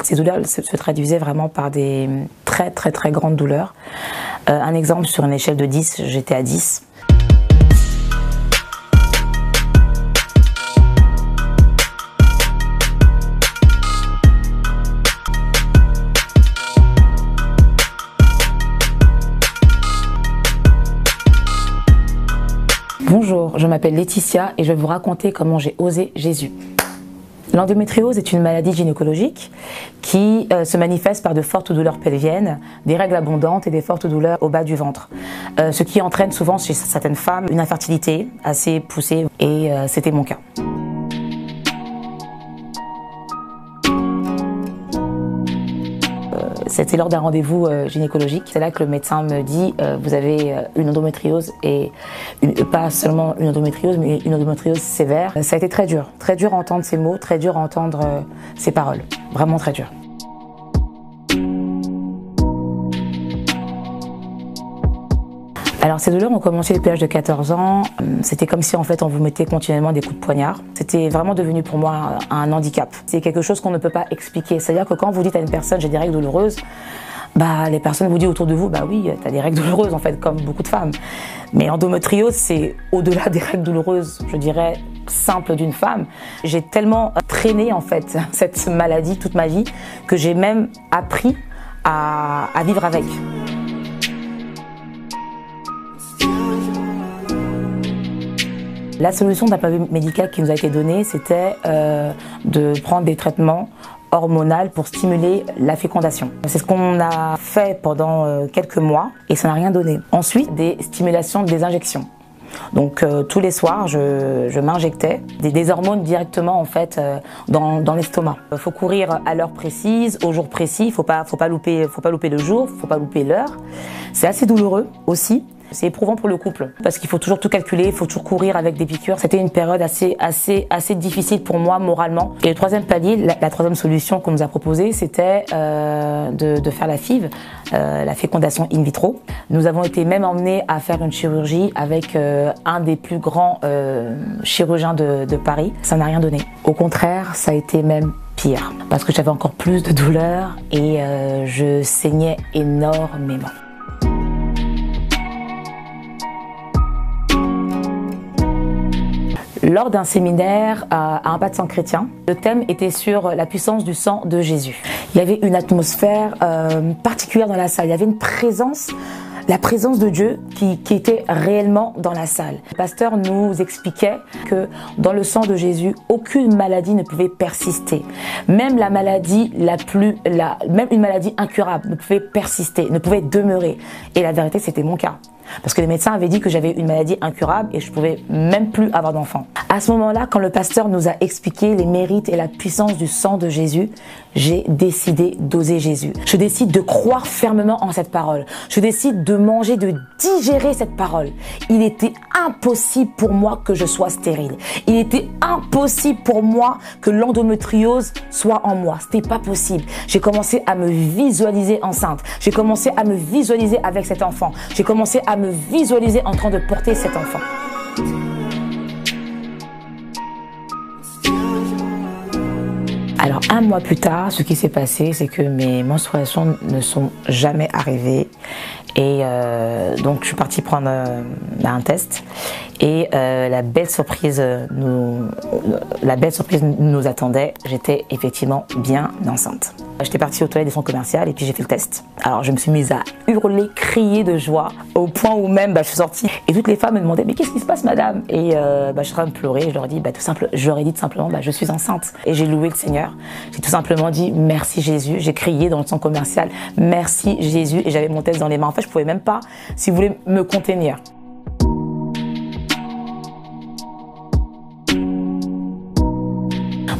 Ces douleurs se traduisaient vraiment par des très grandes douleurs. Un exemple, sur une échelle de 10, j'étais à 10. Bonjour, je m'appelle Laetitia et je vais vous raconter comment j'ai osé Jésus. L'endométriose est une maladie gynécologique qui se manifeste par de fortes douleurs pelviennes, des règles abondantes et des fortes douleurs au bas du ventre. Ce qui entraîne souvent chez certaines femmes une infertilité assez poussée et c'était mon cas. C'était lors d'un rendez-vous gynécologique. C'est là que le médecin me dit vous avez une endométriose et pas seulement une endométriose, mais une endométriose sévère. Ça a été très dur à entendre ces mots, très dur à entendre ces paroles, vraiment très dur. Alors ces douleurs ont commencé depuis l'âge de 14 ans, c'était comme si en fait on vous mettait continuellement des coups de poignard. C'était vraiment devenu pour moi un handicap. C'est quelque chose qu'on ne peut pas expliquer, c'est-à-dire que quand vous dites à une personne j'ai des règles douloureuses, les personnes vous disent autour de vous, oui, tu as des règles douloureuses en fait, comme beaucoup de femmes. Mais endométriose, c'est au-delà des règles douloureuses, je dirais, simples d'une femme. J'ai tellement traîné en fait cette maladie toute ma vie que j'ai même appris à vivre avec. La solution d'un point de vue médical qui nous a été donnée, c'était de prendre des traitements hormonaux pour stimuler la fécondation. C'est ce qu'on a fait pendant quelques mois et ça n'a rien donné. Ensuite, des stimulations des injections. Donc tous les soirs, je m'injectais des hormones directement en fait dans l'estomac. Il faut courir à l'heure précise, au jour précis. Faut pas louper le jour, faut pas louper l'heure. C'est assez douloureux aussi. C'est éprouvant pour le couple parce qu'il faut toujours tout calculer, il faut toujours courir avec des piqûres. C'était une période assez difficile pour moi moralement. Et le troisième palier, la troisième solution qu'on nous a proposée, c'était de faire la FIV, la fécondation in vitro. Nous avons été même emmenés à faire une chirurgie avec un des plus grands chirurgiens de Paris. Ça n'a rien donné. Au contraire, ça a été même pire parce que j'avais encore plus de douleurs et je saignais énormément. Lors d'un séminaire à un pas de sang chrétien, le thème était sur la puissance du sang de Jésus. Il y avait une atmosphère particulière dans la salle, il y avait une présence, la présence de Dieu qui était réellement dans la salle. Le pasteur nous expliquait que dans le sang de Jésus, aucune maladie ne pouvait persister. Même la maladie même une maladie incurable ne pouvait persister, ne pouvait demeurer. Et la vérité, c'était mon cas. Parce que les médecins avaient dit que j'avais une maladie incurable et je pouvais même plus avoir d'enfant. À ce moment-là, quand le pasteur nous a expliqué les mérites et la puissance du sang de Jésus, j'ai décidé d'oser Jésus. Je décide de croire fermement en cette parole. Je décide de manger, de digérer cette parole. Il était impossible pour moi que je sois stérile. Il était impossible pour moi que l'endométriose soit en moi. C'était pas possible. J'ai commencé à me visualiser enceinte. J'ai commencé à me visualiser avec cet enfant. J'ai commencé à me visualiser en train de porter cet enfant. Alors un mois plus tard, ce qui s'est passé, c'est que mes menstruations ne sont jamais arrivées et donc je suis partie prendre un test et la belle surprise nous attendait. J'étais effectivement bien enceinte. J'étais partie aux toilettes des centres commerciaux et puis j'ai fait le test. Alors je me suis mise à hurler, crier de joie au point où même je suis sortie et toutes les femmes me demandaient mais qu'est-ce qui se passe madame? Et je suis en train de pleurer et je leur ai dit tout simplement je suis enceinte et j'ai loué le Seigneur. J'ai tout simplement dit merci Jésus. J'ai crié dans le centre commercial merci Jésus et j'avais mon test dans les mains. En fait je pouvais même pas, si vous voulez, me contenir.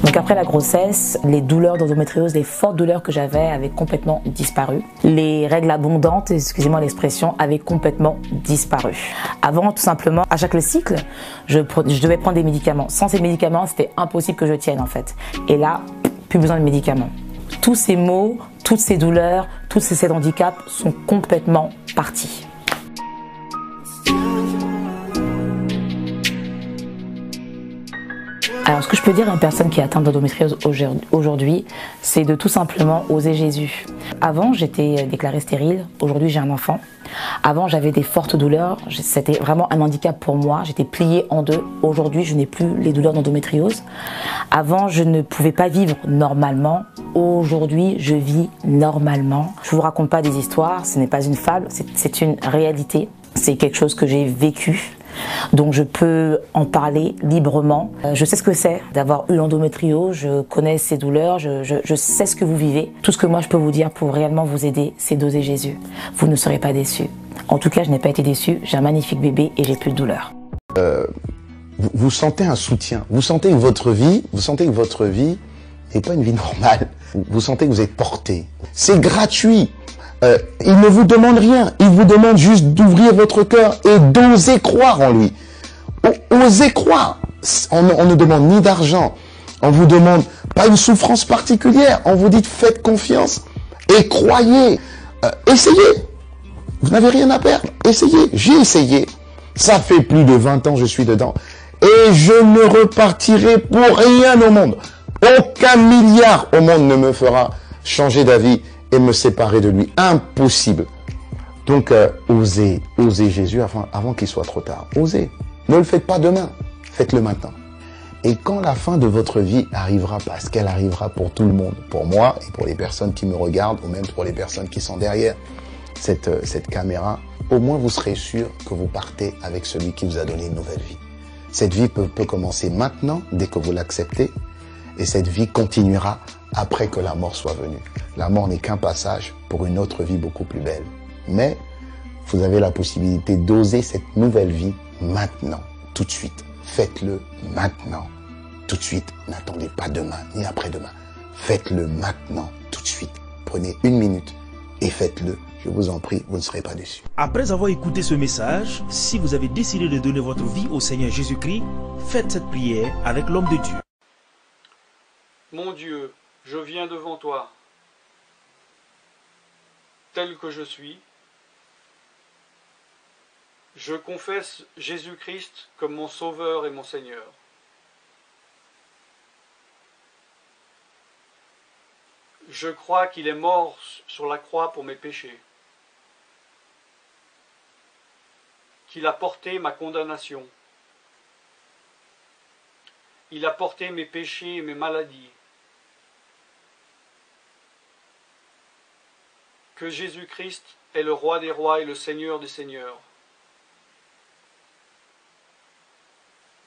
Donc après la grossesse, les douleurs d'endométriose, les fortes douleurs que j'avais avaient complètement disparu. Les règles abondantes, excusez-moi l'expression, avaient complètement disparu. Avant, tout simplement, à chaque cycle, je devais prendre des médicaments. Sans ces médicaments, c'était impossible que je tienne en fait. Et là, plus besoin de médicaments. Tous ces maux, toutes ces douleurs, tous ces handicaps sont complètement partis. Alors Alors, ce que je peux dire à une personne qui est atteinte d'endométriose aujourd'hui, c'est de tout simplement oser Jésus. Avant, j'étais déclarée stérile. Aujourd'hui, j'ai un enfant. Avant, j'avais des fortes douleurs. C'était vraiment un handicap pour moi. J'étais pliée en deux. Aujourd'hui, je n'ai plus les douleurs d'endométriose. Avant, je ne pouvais pas vivre normalement. Aujourd'hui, je vis normalement. Je vous raconte pas des histoires. Ce n'est pas une fable. C'est une réalité. C'est quelque chose que j'ai vécu. Donc je peux en parler librement. Je sais ce que c'est d'avoir eu l'endométriose, je connais ces douleurs, je sais ce que vous vivez. Tout ce que moi je peux vous dire pour réellement vous aider, c'est d'oser Jésus. Vous ne serez pas déçus. En tout cas, je n'ai pas été déçue, j'ai un magnifique bébé et j'ai plus de douleur. Vous sentez un soutien, vous sentez que votre vie n'est pas une vie normale. Vous sentez que vous êtes porté. C'est gratuit. Il ne vous demande rien, il vous demande juste d'ouvrir votre cœur et d'oser croire en lui. Osez croire. On ne demande ni d'argent, on vous demande pas une souffrance particulière, on vous dit faites confiance et croyez. Essayez, vous n'avez rien à perdre, essayez. J'ai essayé, ça fait plus de 20 ans que je suis dedans et je ne repartirai pour rien au monde. Aucun milliard au monde ne me fera changer d'avis et me séparer de lui. Impossible. Donc, osez Jésus avant qu'il soit trop tard. Osez. Ne le faites pas demain. Faites-le maintenant. Et quand la fin de votre vie arrivera, parce qu'elle arrivera pour tout le monde, pour moi et pour les personnes qui me regardent, ou même pour les personnes qui sont derrière cette caméra, au moins vous serez sûr que vous partez avec celui qui vous a donné une nouvelle vie. Cette vie peut commencer maintenant, dès que vous l'acceptez, et cette vie continuera après que la mort soit venue. La mort n'est qu'un passage pour une autre vie beaucoup plus belle. Mais vous avez la possibilité d'oser cette nouvelle vie maintenant, tout de suite. Faites-le maintenant, tout de suite. N'attendez pas demain ni après-demain. Faites-le maintenant, tout de suite. Prenez 1 minute et faites-le. Je vous en prie, vous ne serez pas déçus. Après avoir écouté ce message, si vous avez décidé de donner votre vie au Seigneur Jésus-Christ, faites cette prière avec l'homme de Dieu. Mon Dieu, je viens devant toi, tel que je suis. Je confesse Jésus-Christ comme mon Sauveur et mon Seigneur. Je crois qu'il est mort sur la croix pour mes péchés, qu'il a porté ma condamnation. Il a porté mes péchés et mes maladies. Que Jésus-Christ est le roi des rois et le Seigneur des seigneurs.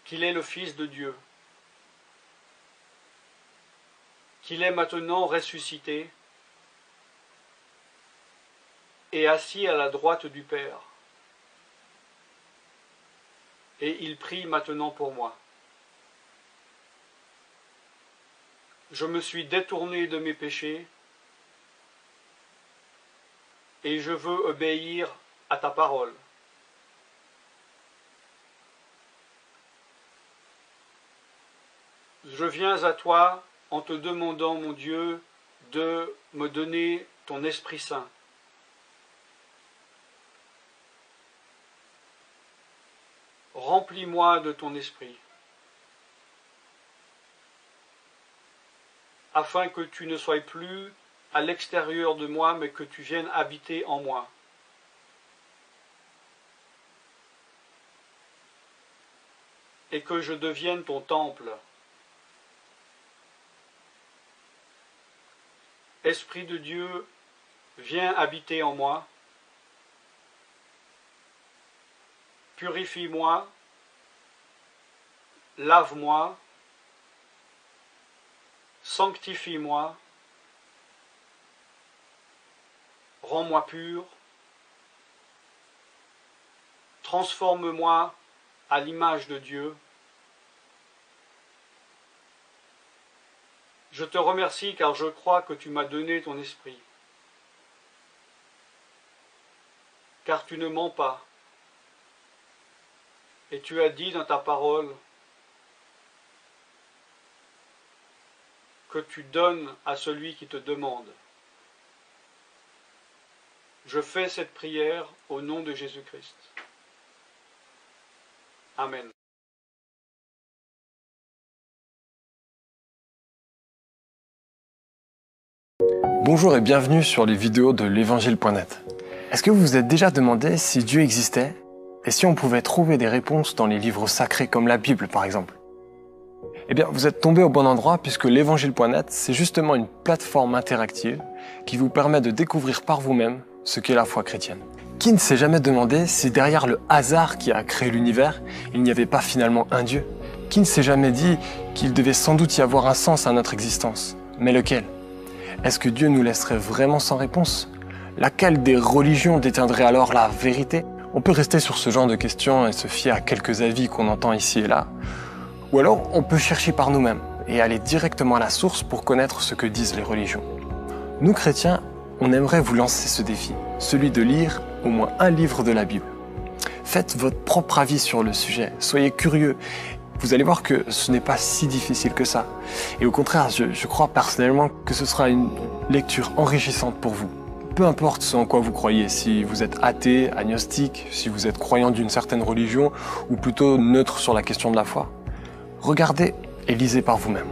Qu'il est le Fils de Dieu. Qu'il est maintenant ressuscité et assis à la droite du Père. Et il prie maintenant pour moi. Je me suis détourné de mes péchés et je veux obéir à ta parole. Je viens à toi en te demandant, mon Dieu, de me donner ton Esprit Saint. Remplis-moi de ton Esprit, afin que tu ne sois plus à l'extérieur de moi, mais que tu viennes habiter en moi. Et que je devienne ton temple. Esprit de Dieu, viens habiter en moi. Purifie-moi, lave-moi, sanctifie-moi, rends-moi pur, transforme-moi à l'image de Dieu. Je te remercie car je crois que tu m'as donné ton esprit, car tu ne mens pas, et tu as dit dans ta parole que tu donnes à celui qui te demande. Je fais cette prière au nom de Jésus-Christ. Amen. Bonjour et bienvenue sur les vidéos de l'évangile.net. Est-ce que vous vous êtes déjà demandé si Dieu existait et si on pouvait trouver des réponses dans les livres sacrés comme la Bible par exemple? Eh bien, vous êtes tombé au bon endroit puisque l'évangile.net, c'est justement une plateforme interactive qui vous permet de découvrir par vous-même ce qu'est la foi chrétienne. Qui ne s'est jamais demandé si derrière le hasard qui a créé l'univers, il n'y avait pas finalement un Dieu? Qui ne s'est jamais dit qu'il devait sans doute y avoir un sens à notre existence? Mais lequel? Est-ce que Dieu nous laisserait vraiment sans réponse? Laquelle des religions détiendrait alors la vérité? On peut rester sur ce genre de questions et se fier à quelques avis qu'on entend ici et là. Ou alors, on peut chercher par nous-mêmes et aller directement à la source pour connaître ce que disent les religions. Nous, chrétiens, on aimerait vous lancer ce défi, celui de lire au moins un livre de la Bible. Faites votre propre avis sur le sujet, soyez curieux. Vous allez voir que ce n'est pas si difficile que ça. Et au contraire, je crois personnellement que ce sera une lecture enrichissante pour vous. Peu importe ce en quoi vous croyez, si vous êtes athée, agnostique, si vous êtes croyant d'une certaine religion, ou plutôt neutre sur la question de la foi, regardez et lisez par vous-même.